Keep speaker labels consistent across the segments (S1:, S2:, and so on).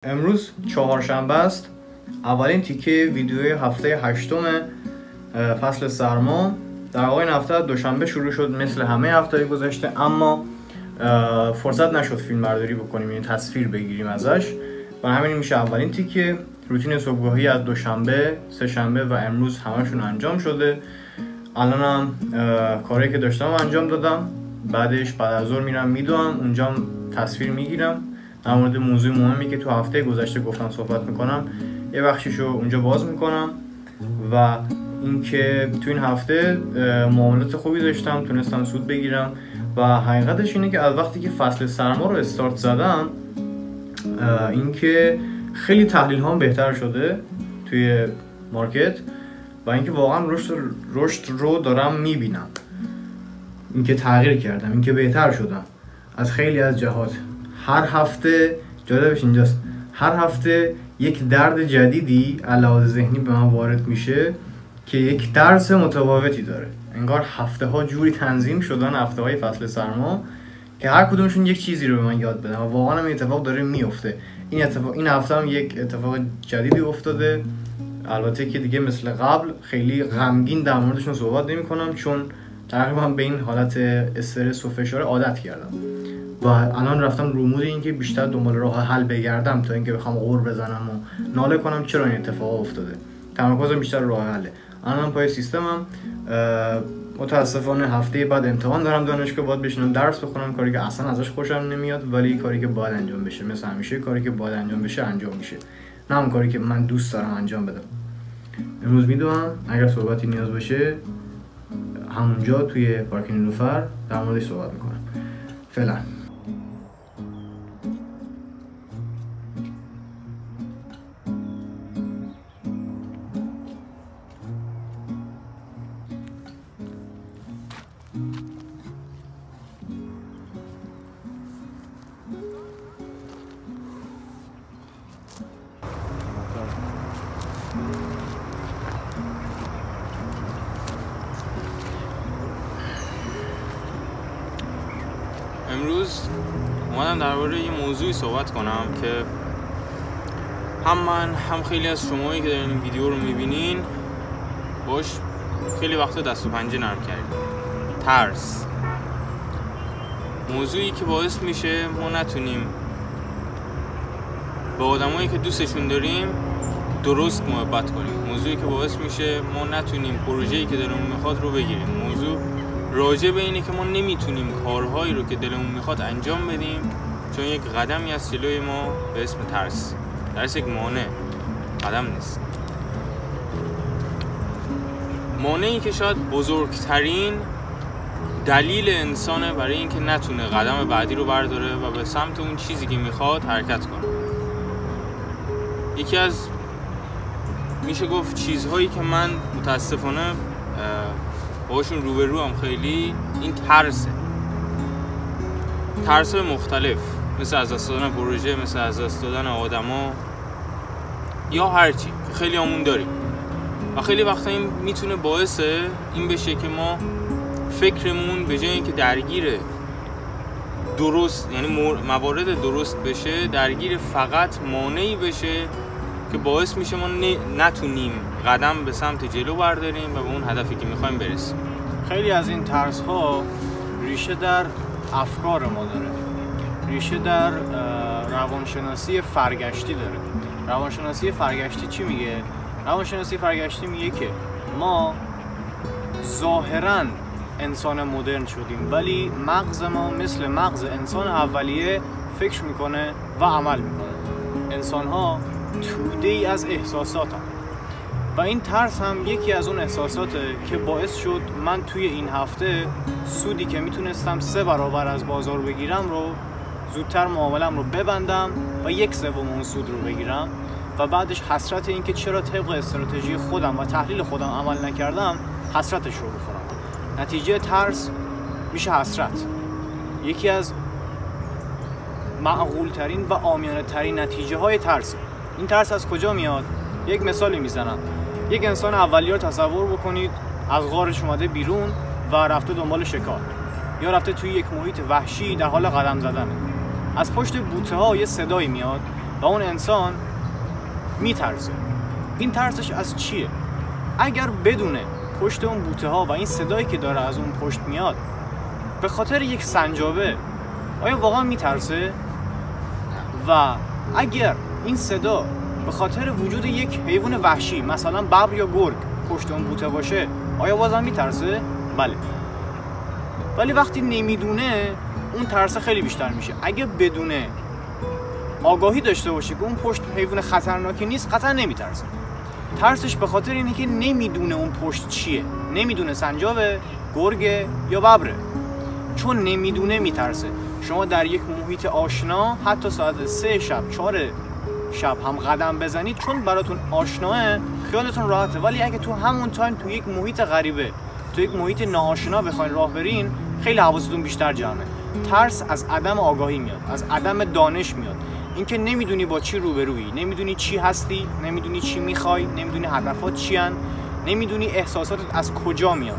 S1: امروز چهارشنبه است. اولین تیکه ویدیوی هفته هشتم فصل سرما. در واقع این هفته دوشنبه شروع شد مثل همه هفته‌های گذشته، اما فرصت نشد فیلم برداری بکنیم، یعنی تصویر بگیریم ازش، و همین میشه اولین تیکه. روتین صبحگاهی از دوشنبه، سه‌شنبه و امروز همشون انجام شده. الانم کاری که داشتم انجام دادم. بعدش بعد از ظهر میرم میدوام، اونجا تصویر میگیرم. در مورد موضوع مهمی که تو هفته گذشته گفتم صحبت میکنم، یه بخشیشو اونجا باز میکنم. و اینکه تو این هفته معاملات خوبی داشتم، تونستم سود بگیرم. و حقیقتش اینه که از وقتی که فصل سرما رو استارت زدم، اینکه خیلی تحلیل هام بهتر شده توی مارکت و اینکه واقعا رشد رو دارم میبینم، اینکه تغییر کردم، اینکه بهتر شدم از خیلی از جهات. هر هفته جالبش اینجاست، هر هفته یک درد جدیدی علاوه ذهنی به من وارد میشه که یک درس متفاوتی داره. انگار هفته ها جوری تنظیم شدن، هفته های فصل سرما، که هر کدومشون یک چیزی رو به من یاد بدن و واقعا این اتفاق داره میفته. این هفته هم یک اتفاق جدیدی افتاده. البته که دیگه مثل قبل خیلی غمگین در موردشون صحبت نمی کنم، چون تقریبا به این حالت استرس و فشار عادت کردم و الان رفتم رو مود این که بیشتر دنبال راه حل بگردم تا اینکه بخوام غر بزنم و ناله کنم چرا این اتفاق افتاده. تمرکزم بیشتر راه حله. الان پای سیستمم. متاسفانه هفته بعد امتحان دارم دانشگاه، باید بشینم درس بخونم، کاری که اصلا ازش خوشم نمیاد، ولی کاری که باید انجام بشه. مثل همیشه کاری که باید انجام بشه انجام میشه، نه اون کاری که من دوست دارم انجام بدم. امروز میدونم اگر صحبتی نیاز باشه همونجا توی پارک نیلوفر در موردش صحبت میکنم. فعلا
S2: امروز اومدم درباره یه موضوعی صحبت کنم که هم من هم خیلی از شمایی که دارین این ویدیو رو میبینین باش خیلی وقتا دست و پنجه نرم کردیم. ترس، موضوعی که باعث میشه ما نتونیم با آدمایی که دوستشون داریم درست محبت کنیم. موضوعی که باعث میشه ما نتونیم پروژه‌ای که دلمون میخواد رو بگیریم. موضوع راجع به اینه که ما نمیتونیم کارهایی رو که دلمون میخواد انجام بدیم، چون یک قدمی از جلوی ما به اسم ترس. ترس یک مانع، قدم نیست. مانعی که شاید بزرگترین دلیل انسانه برای اینکه نتونه قدم بعدی رو برداره و به سمت اون چیزی که میخواد حرکت کنه. یکی از میشه گفت چیزهایی که من متاسفانه باشون روبرو هم خیلی، این ترس‌های مختلف، مثل از دست دادن پروژه، مثل از دست دادن آدما، یا هرچی که خیلی همون داریم. و خیلی وقتا این میتونه باعث این بشه که ما فکرمون به جای اینکه درگیر درست، یعنی موارد درست بشه، درگیر فقط مانعی بشه که باعث میشه ما نتونیم قدم به سمت جلو برداریم و به اون هدفی که میخوایم برسیم.
S3: خیلی از این ترس ها ریشه در افکار ما داره، ریشه در روانشناسی فرگشتی داره. روانشناسی فرگشتی چی میگه؟ روانشناسی فرگشتی میگه که ما ظاهراً انسان مدرن شدیم، ولی مغز ما مثل مغز انسان اولیه فکر میکنه و عمل میکنه. انسان ها توده‌ای از احساسات هم. و این ترس هم یکی از اون احساساته که باعث شد من توی این هفته سودی که میتونستم 3 برابر از بازار بگیرم رو زودتر معاملم رو ببندم و 1/3 اون سود رو بگیرم و بعدش حسرت این که چرا طبق استراتژی خودم و تحلیل خودم عمل نکردم حسرتش رو بخورم. نتیجه ترس میشه حسرت. یکی از معقول ترین و عامیانه ترین نتیجه های ترس. این ترس از کجا میاد؟ یک مثالی میزنم. یک انسان اولیه رو تصور بکنید از غارش اومده بیرون و رفته دنبال شکار، یا رفته توی یک محیط وحشی در حال قدم زدنه. از پشت بوته ها یه صدایی میاد و اون انسان میترسه. این ترسش از چیه؟ اگر بدونه پشت اون بوته ها و این صدایی که داره از اون پشت میاد به خاطر یک سنجابه، آیا واقعا میترسه؟ و اگر این صدا به خاطر وجود یک حیوان وحشی مثلا ببر یا گرگ پشت اون بوته باشه، آیا بازم میترسه؟ بله. ولی وقتی نمیدونه اون ترس خیلی بیشتر میشه. اگه بدونه، آگاهی داشته باشه که اون پشت حیوان خطرناکی نیست، قطعا نمیترسه. ترسش به خاطر اینه که نمیدونه اون پشت چیه، نمیدونه سنجابه، گرگه یا ببره. چون نمیدونه میترسه. شما در یک محیط آشنا حتی ساعت 3 شب 4 شب هم قدم بزنید، چون براتون آشناه، خیالتون راحته. ولی اگه تو همون تایم تو یک محیط غریبه، تو یک محیط ناآشنا بخواید راه برین، خیلی حواستون بیشتر جمعه. ترس از عدم آگاهی میاد، از عدم دانش میاد. اینکه نمیدونی با چی روبرویی، نمیدونی چی هستی، نمیدونی چی میخوای، نمیدونی هدفات چی ان، نمیدونی احساساتت از کجا میاد.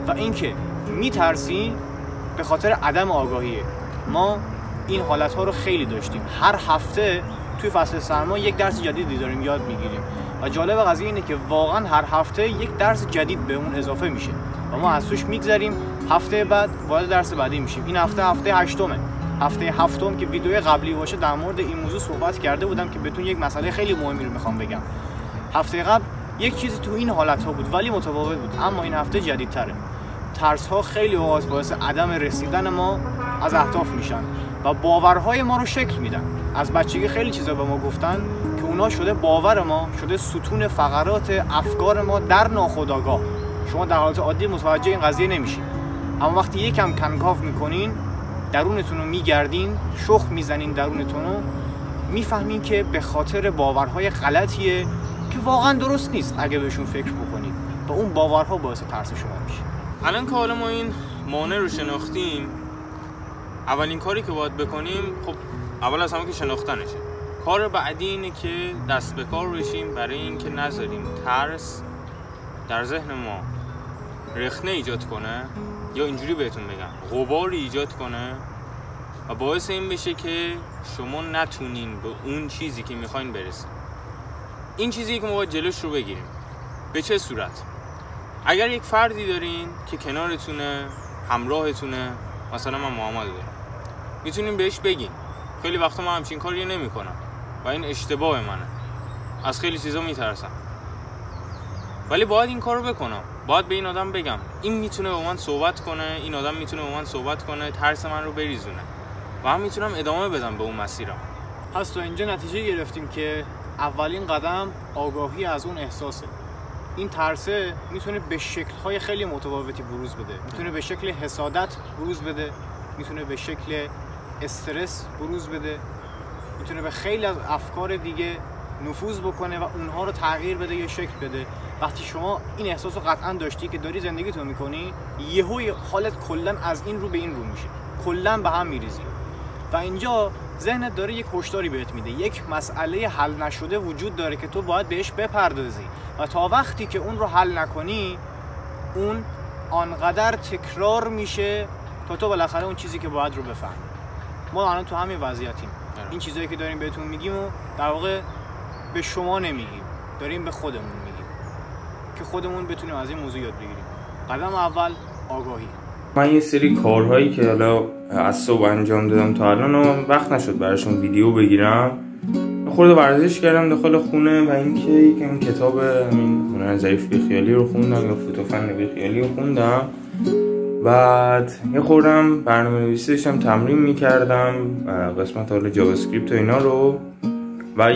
S3: و اینکه میترسی به خاطر عدم آگاهیه. ما این حالت‌ها رو خیلی داشتیم. هر هفته توی فصل سرما یک درس جدیدی داریم یاد میگیریم و جالب قضیه اینه که واقعا هر هفته یک درس جدید به اون اضافه میشه و ما از توش میگذریم. هفته بعد وارد درس بعدی میشیم. این هفته 8مه. هفته 7م که ویدیو قبلی باشه در مورد این موضوع صحبت کرده بودم که بهتون یک مسئله خیلی مهمی رو میخوام بگم. هفته قبل یک چیزی تو این حالت‌ها بود ولی متفاوت بود، اما این هفته جدیدتره. ترس‌ها خیلی اوقات باعث عدم رسیدن ما از اهداف میشن و باورهای ما رو شکل میدن. از بچگی خیلی چیزا به ما گفتن که اونا شده باور ما، شده ستون فقرات افکار ما در ناخودآگاه. شما در حالت عادی متوجه این قضیه نمیشین، اما وقتی یکم کنکاف میکنین، درونتون رو میگردین، شخ میزنین درونتون رو، میفهمین که به خاطر باورهای غلطیه که واقعا درست نیست اگه بهشون فکر بکنید و اون باورها باعث ترس شما میشه.
S2: الان که حالا ما این مانع رو شناختیم، اولین کاری که باید بکنیم، خب اول از همه که شناختنشه. کار بعدی اینه که دست به کار بشیم برای اینکه نذاریم ترس در ذهن ما رخنه ایجاد کنه، یا اینجوری بهتون بگم غباری ایجاد کنه و باعث این بشه که شما نتونین به اون چیزی که میخواین برسید. این چیزی که ما باید جلوش رو بگیریم. به چه صورت؟ اگر یک فردی دارین که کنارتونه، همراهتونه، مثلا من محمد دارم، میتونین بهش بگین. خیلی وقتا من همچین کاری نمیکنم و این اشتباه منه، از خیلی چیزا میترسم، ولی باید این کارو بکنم. باید به این آدم بگم این میتونه با من صحبت کنه، این آدم میتونه با من صحبت کنه، ترس من رو بریزونه و من میتونم ادامه بدم به اون مسیرم.
S3: پس تا اینجا نتیجه گرفتیم که اولین قدم آگاهی از اون احساسه. این ترسه میتونه به شکل‌های خیلی متفاوتی بروز بده. میتونه به شکل حسادت بروز بده، میتونه به شکل استرس بروز بده، میتونه به خیلی از افکار دیگه نفوذ بکنه و اونها رو تغییر بده یا شکل بده. وقتی شما این احساس رو قطعا داشتی که داری زندگیتو میکنی، یهو حالت کلا از این رو به این رو میشه، کلا به هم میریزی و اینجا ذهنت داره یک هشداری بهت میده. یک مسئله حل نشده وجود داره که تو باید بهش بپردازی و تا وقتی که اون رو حل نکنی، اون آنقدر تکرار میشه تا تو بالاخره اون چیزی که باید رو بفهمی. ما الان تو همین وضعیتیم. این چیزایی که داریم بهتون میگیم و در واقع به شما نمیگیم، داریم به خودمون میگیم که خودمون بتونیم از این موضوع یاد بگیریم. قدم اول آگاهی.
S4: من یه سری کارهایی که حالا از صبح انجام دادم تا الان و وقت نشد براشون ویدیو بگیرم، خورده ورزش کردم داخل خونه و اینکه یکم کتاب همین هنر ظریف بیخیالی رو خوندم یا فوتوفن بیخیالی رو خوندم. بعد یه خوردم برنامه‌نویسی داشتم تمرین می‌کردم، قسمت حالا جاوا اسکریپت و اینا رو، و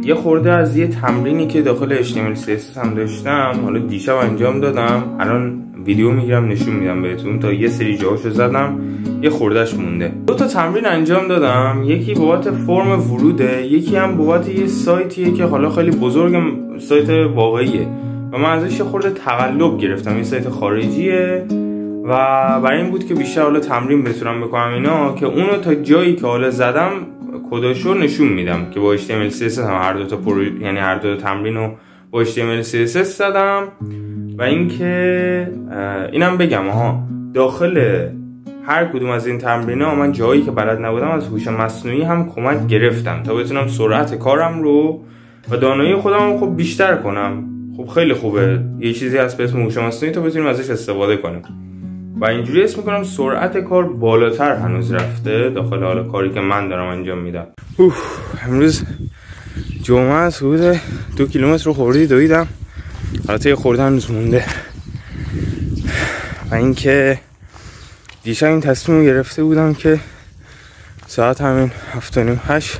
S4: یه خورده از یه تمرینی که داخل HTML CSS هم داشتم حالا دیشب انجام دادم. الان ویدیو میگیرم نشون میدم بهتون، تا یه سری جاهاشو زدم، یه خوردهش مونده. 2 تا تمرین انجام دادم، یکی بابت فرم وروده، یکی هم بابت یه سایتیه که حالا خیلی بزرگ، سایت واقعیه و من ازش یه خورده تقلب گرفتم. این سایت خارجیه و برای این بود که بیشتر حالا تمرین بتونم بکنم اینا، که اونو تا جایی که حالا زدم کداشو نشون میدم که با HTML CSS هم هر دو تا یعنی هر دو تا تمرینو با HTML CSS زدم. و اینکه اینم بگم داخل هر کدوم از این تمرین‌ها من جایی که بلد نبودم از هوش مصنوعی هم کمک گرفتم تا بتونم سرعت کارم رو و دانایی خودم رو خب بیشتر کنم. خب خیلی خوبه یه چیزی هست به اسم هوش مصنوعی تا بتونیم ازش استفاده کنیم و اینجوری اسم میکنم سرعت کار بالاتر هنوز رفته داخل حال کاری که من دارم انجام میدم. امروز جمعه است، حدود 2 کیلومتر رو خوردی دویدم. البته یه خورده هنوز مونده و اینکه دیشب این تصمیم رو گرفته بودم که ساعت همین 7:30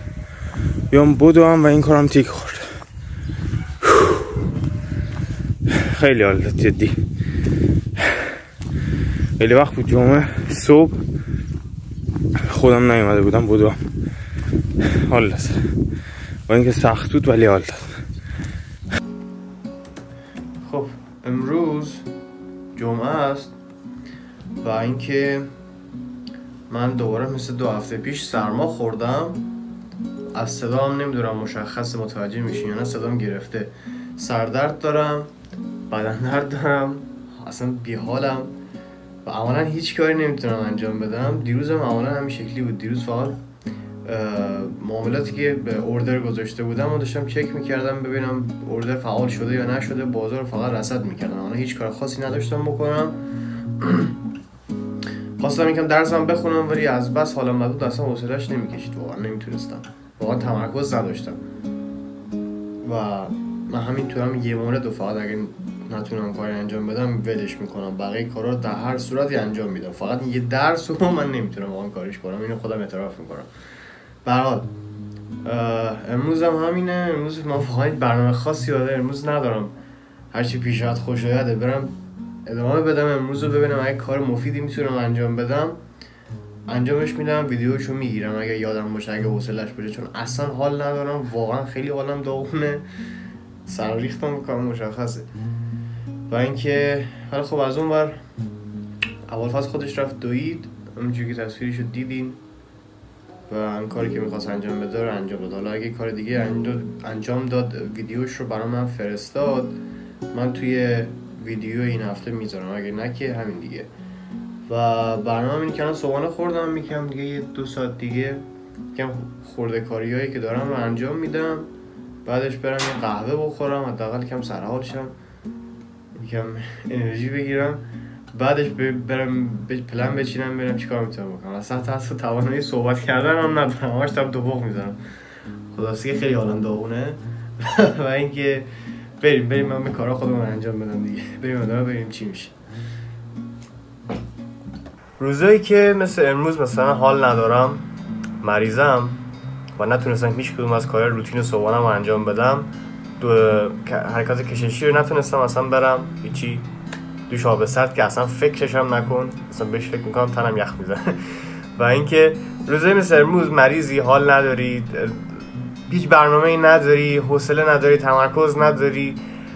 S4: بیام بدوم و این کارم تیک خورد. خیلی حال داد جدی. خیلی وقت بود جمعه صبح خودم نیومده بودم بدوم. حال داد با اینکه سخت بود ولی حال داد.
S1: خب امروز جمعه است و اینکه من دوباره مثل 2 هفته پیش سرما خوردم. از صدام نمیدونم مشخص متوجه میشین یا نه، صدام گرفته، سردرد دارم، بدن درد دارم، اصلا بیحالم و عملا هیچ کاری نمیتونم انجام بدم. دیروزم عملا همین شکلی بود. دیروز فقط معاملاتی که به اوردر گذاشته بودم و داشتم چک میکردم ببینم اوردر فعال شده یا نشده، بازار فقط رصد میکردم. عملا هیچ کار خاصی نداشتم بکنم. خواستم یکم درسم بخونم ولی از بس حالم بد بود اصلا حوصله‌اش نمیکشید، واقعا نمیتونستم، واقعا تمرکز نداشتم و من همینطورم یه مورد و فقط اگه نتونم کاری انجام بدم ولش میکنم، بقیه کارا رو در هر صورتی انجام میدم. فقط یه درس رو من نمیتونم واقعا کارش کنم، اینو خودم اعتراف میکنم. به هر حال امروز هم همینه. امروز من واقعا برنامه خاصی امروز ندارم، هرچی پیش اومد خوش اومده برم ادامه بدم. امروز رو ببینم اگه کار مفیدی میتونم انجام بدم انجامش میدم، ویدیوشو میگیرم اگه یادم باشه، اگه حوصله‌اش باشه، چون اصلا حال ندارم، واقعا خیلی حالم داغونه، سر ریختم بکنم مشخصه. و اینکه حالا خب از اون بر اولفاز خودش رفت دوید، همونجوری که تصویرشو دیدین و این کاری که میخواست انجام بده رو انجام داد. حالا اگه کار دیگه انجام داد ویدیوش رو برای من فرستاد، من توی ویدیو این هفته میذارم، اگه نه که همین دیگه. و برنامه اینه که الان صبحانه خوردم، میگم دیگه یه 2 ساعت دیگه یکم خورده کاریایی که دارم رو انجام میدم، بعدش برم یه قهوه بخورم، حداقل یکم سرحال شم، یکم انرژی بگیرم، بعدش برم پلن بچینم برم چیکار میتونم بکنم. اصلا تا توانایی صحبت کردن هم ندارم، همش دارم توبوق میزنم. خلاصی خیلی حالم داغونه و اینکه بریم من به کارا خودم انجام بدم دیگه. بریم چی میشه. روزایی که مثل امروز مثلا حال ندارم، مریضم و نتونستم هیچ کدوم از کارهای روتین صبحانه‌مو انجام بدم، حرکات کششی رو نتونستم اصلا برم، هیچی، دوش آب سرد که اصلا فکرش هم نکن، اصلا بهش فکر میکنم تنم یخ میزنه. و اینکه روزایی مثل امروز مریضی، حال نداری، هیچ برنامه‌ای نداری، حوصله نداری، تمرکز نداری،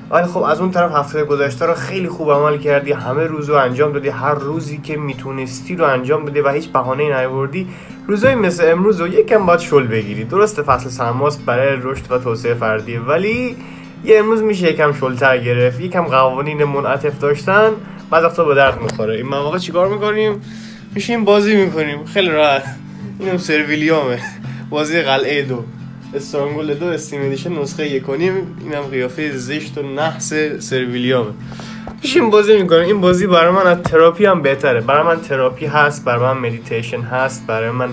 S1: ولی خب از اون طرف هفته گذشته رو خیلی خوب عمل کردی، همه روزو انجام دادی، هر روزی که میتونستی رو انجام بدی و هیچ بهانه‌ای نیاوردی. روزایی مثل امروز رو یکم باید شل بگیری. درسته فصل سرماست برای رشد و توسعه فردیه، ولی یه امروز میشه یکم شل‌تر گرفت، یکم قوانین منعطف داشتن بعضی وقتا به درد میخوره. این مواقع چیکار میکنیم؟ میشیم بازی میکنیم خیلی راحت. اینم سرویلیومه، بازی قلعه 2 استرانگل 2 استیم ادیشن نسخه 1.5. اینم قیافه زشت و نحس سرویلیومه. میشیم بازی میکنیم. این بازی برای من از تراپی هم بهتره. برای من تراپی هست، برای من مدیتیشن هست، برای من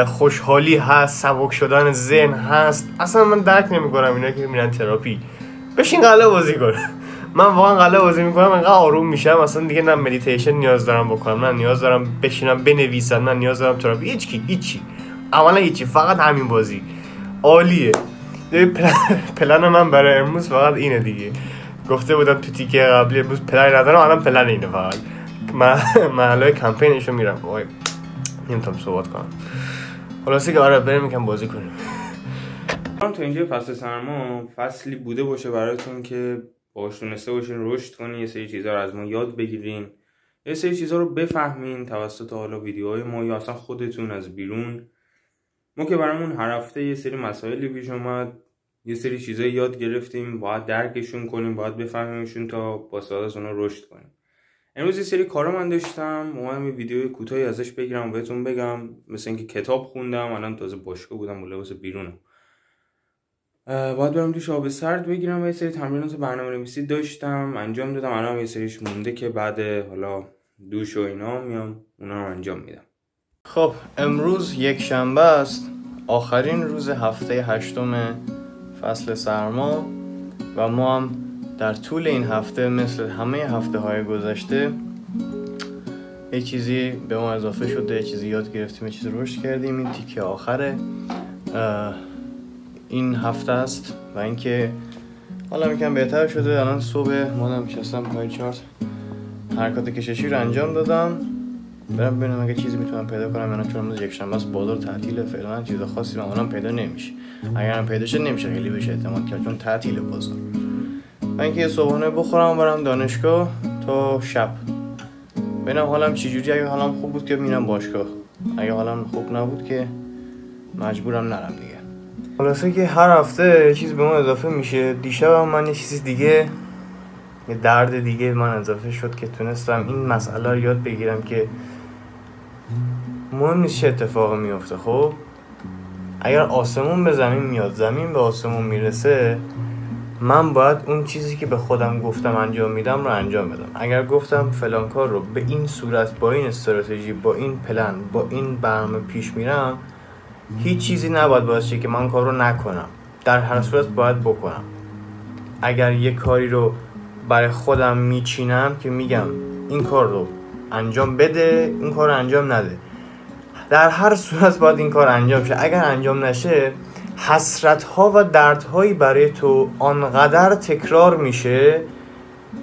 S1: خوشحالی هست، سبک شدن ذهن هست. اصلا من درک نمیکنم اینا که میرن تراپی. بشین قلعه بازی کن. من واقعا قلعه بازی میکنم انقدر آروم میشم، اصلا دیگه نه مدیتیشن نیاز دارم بکنم، نه نیاز دارم بشینم بنویسم، نه نیاز دارم تراپی، هیچی عملا هیچی، فقط همین بازی عالیه. پلن من برای امروز فقط اینه دیگه. گفته بودم تو تیکه قبلی امروز پلن ندارم، الان پلن اینه فقط. محلهای کمپینشو میرم. وای نمیتونم صحبت کنم. خلاصه که آره بریم یکم بازی کنیم.
S4: تو اینجا فصل سرما فصلی بوده باشه براتون که باهاش تونسته باشین رشد کنین، یه سری چیزا رو از ما یاد بگیرین، یه سری چیزا رو بفهمین توسط حالا ویدیوهای ما یا اصلا خودتون از بیرون. ما که برامون هر هفته یه سری مسائلی پیش اومد، یه سری چیزا یاد گرفتیم، باید درکشون کنیم، باید بفهمیمشون تا با سعادت اونا رشد کنیم. امروز یه سری کارا من داشتم، اومدم یه ویدیو کوتاهی ازش بگیرم و بهتون بگم. مثل اینکه کتاب خوندم، الان تازه باشگاه بودم با لباس بیرونم. باید برم دوش آب سرد بگیرم و یه سری تمرینات برنامه‌نویسی داشتم انجام دادم. الان یه سریش مونده که بعد حالا دوش و اینا میام اونا رو انجام میدم.
S1: خب امروز یک شنبه است، آخرین روز هفته 8 فصل سرما و ما هم در طول این هفته مثل همه هفته های گذشته یه چیزی به ما اضافه شده، یه چیزی یاد گرفتیم، یه چیزی رشد کردیم. این تیکه آخره این هفته است و اینکه حالا یکم بهتر شده. الان صبح مادم نشستم پای چارت حرکات کششی رو انجام دادم، برم ببینم اگه چیزی میتونم پیدا کنم یا نه، چون امروز یک شنبه است، بازار تعطیله، فعلا چیز خاصی معمولا پیدا نمیشه. اگرم پیدا شه نمیشه خیلی بشه اعتماد کرد چون تعطیله بازار. من اینکه صبحانه بخورم برم دانشگاه تا شب، ببینم حالم چجوری. اگه حالم خوب بود که میرم باشگاه، اگه حالم خوب نبود که مجبورم نرم دیگه. خلاصه که هر هفته یه چیز به من اضافه میشه. دیشب هم من یه چیز دیگه، یه درد دیگه من اضافه شد که تونستم این مسئله رو یاد بگیرم که مهم نیست چه اتفاقی میفته. خب اگر آسمون به زمین میاد، زمین به آسمون میرسه، من باید اون چیزی که به خودم گفتم انجام میدم رو انجام بدم. اگر گفتم فلان کار رو به این صورت، با این استراتژی، با این پلن، با این برنامه پیش میرم، هیچ چیزی نباید باعث شه که من کار رو نکنم. در هر صورت باید بکنم. اگر یه کاری رو برای خودم میچینم که میگم این کار رو انجام بده، این کار رو انجام نده، در هر صورت باید این کار انجام شه. اگر انجام نشه حسرت‌ها و دردهایی برای تو آنقدر تکرار میشه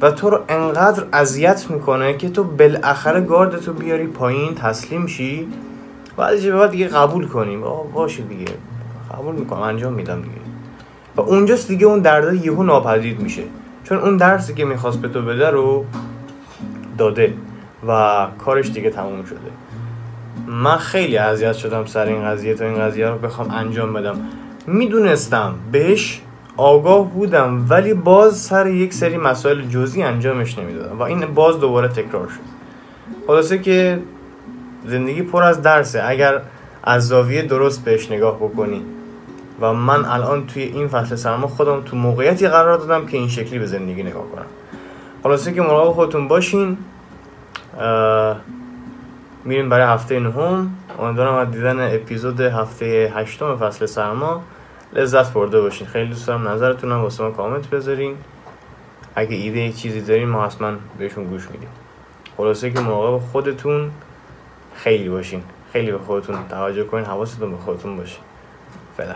S1: و تو رو انقدر اذیت میکنه که تو بالاخره گاردتو بیاری پایین، تسلیم شی و از بعد دیگه قبول کنیم باشه دیگه قبول میکنم، انجام میدم دیگه. و اونجاست دیگه اون درد یهو ناپدید میشه، چون اون درسی که میخواست به تو بده رو داده و کارش دیگه تموم شده. من خیلی اذیت شدم سر این قضیه تا این قضیه رو بخوام انجام بدم. میدونستم، بهش آگاه بودم، ولی باز سر یک سری مسائل جزئی انجامش نمیدادم و این باز دوباره تکرار شد. خلاصه که زندگی پر از درسه اگر از زاویه درست بهش نگاه بکنی و من الان توی این فصل سرما خودم تو موقعیتی قرار دادم که این شکلی به زندگی نگاه کنم. خلاصه که مراقب خودتون باشین. میریم برای هفته 9. امیدوارم از دیدن اپیزود هفته 8 فصل سرما لذت برده باشین. خیلی دوست دارم نظرتون هم واسه ما کامنت بذارین. اگه ایده چیزی دارین ما حتما بهشون گوش میدیم. خلاصه که مراقب خودتون خیلی باشین، خیلی به خودتون توجه کنین، حواستون به خودتون باشه. فعلا